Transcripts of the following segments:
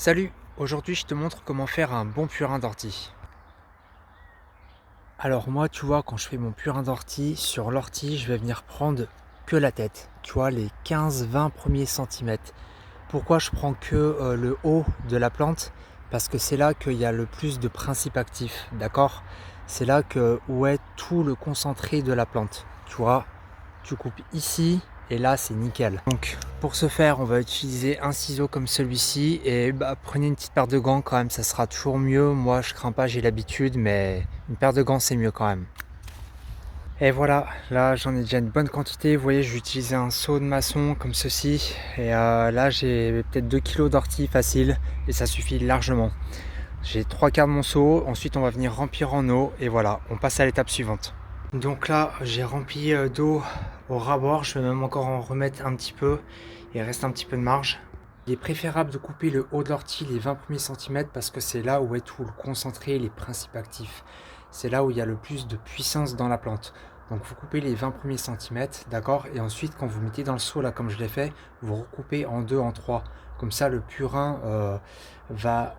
Salut, aujourd'hui je te montre comment faire un bon purin d'ortie. Alors moi tu vois quand je fais mon purin d'ortie, sur l'ortie je vais venir prendre que la tête, tu vois les 15-20 premiers centimètres. Pourquoi je prends que le haut de la plante? Parce que c'est là qu'il y a le plus de principes actifs, d'accord? C'est là où est tout le concentré de la plante, tu vois. Tu coupes ici et là c'est nickel. Donc pour ce faire on va utiliser un ciseau comme celui-ci et prenez une petite paire de gants quand même, ça sera toujours mieux. Moi je crains pas, j'ai l'habitude, mais une paire de gants c'est mieux quand même. Et voilà, là j'en ai déjà une bonne quantité. Vous voyez, je vais utiliser un seau de maçon comme ceci et là j'ai peut-être 2 kilos d'ortie facile et ça suffit largement. J'ai 3/4 de mon seau, ensuite on va venir remplir en eau et voilà, on passe à l'étape suivante. Donc là, j'ai rempli d'eau au ras-bord, je vais même encore en remettre un petit peu, il reste un petit peu de marge. Il est préférable de couper le haut de l'ortie, les 20 premiers centimètres, parce que c'est là où est tout le concentré, les principes actifs. C'est là où il y a le plus de puissance dans la plante. Donc vous coupez les 20 premiers centimètres, d'accord? Et ensuite, quand vous mettez dans le seau, là, comme je l'ai fait, vous recoupez en deux, en trois. Comme ça, le purin va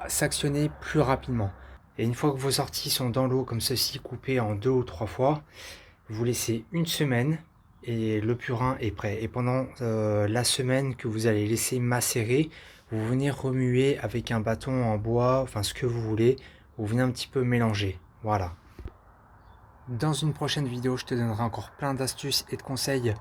s'actionner plus rapidement. Et une fois que vos orties sont dans l'eau comme ceci, coupées en 2 ou 3 fois, vous laissez une semaine et le purin est prêt. Et pendant la semaine que vous allez laisser macérer, vous venez remuer avec un bâton en bois, enfin ce que vous voulez, vous venez un petit peu mélanger. Voilà. Dans une prochaine vidéo, je te donnerai encore plein d'astuces et de conseils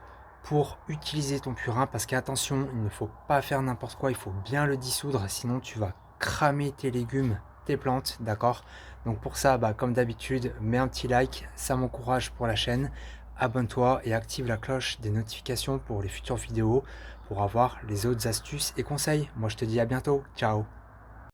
pour utiliser ton purin, parce qu'attention, il ne faut pas faire n'importe quoi, il faut bien le dissoudre, sinon tu vas cramer tes légumes, tes plantes, d'accord? Donc pour ça, comme d'habitude, mets un petit like, ça m'encourage pour la chaîne, abonne-toi et active la cloche des notifications pour les futures vidéos pour avoir les autres astuces et conseils. Moi je te dis à bientôt, ciao!